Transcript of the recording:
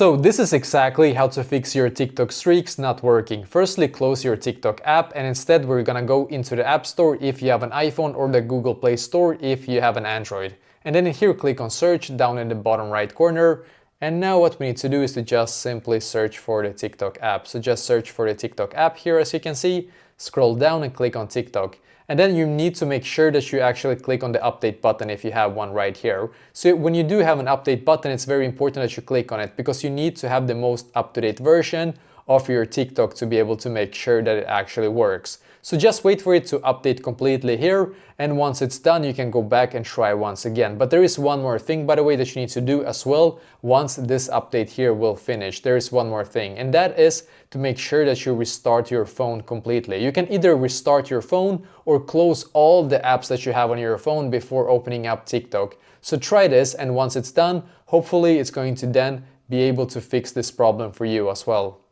So this is exactly how to fix your TikTok streaks not working. Firstly, close your TikTok app, and instead we're gonna go into the App Store if you have an iPhone or the Google Play Store if you have an Android. And then here click on search down in the bottom right corner. And now what we need to do is to just simply search for the TikTok app. So just search for the TikTok app here, as you can see, scroll down and click on TikTok. And then you need to make sure that you actually click on the update button if you have one right here. So when you do have an update button, it's very important that you click on it because you need to have the most up-to-date version of your TikTok to be able to make sure that it actually works. So just wait for it to update completely here, and once it's done you can go back and try once again. But there is one more thing, by the way, that you need to do as well once this update here will finish. There is one more thing, and that is to make sure that you restart your phone completely. You can either restart your phone or close all the apps that you have on your phone before opening up TikTok. So try this, and once it's done, hopefully it's going to then be able to fix this problem for you as well.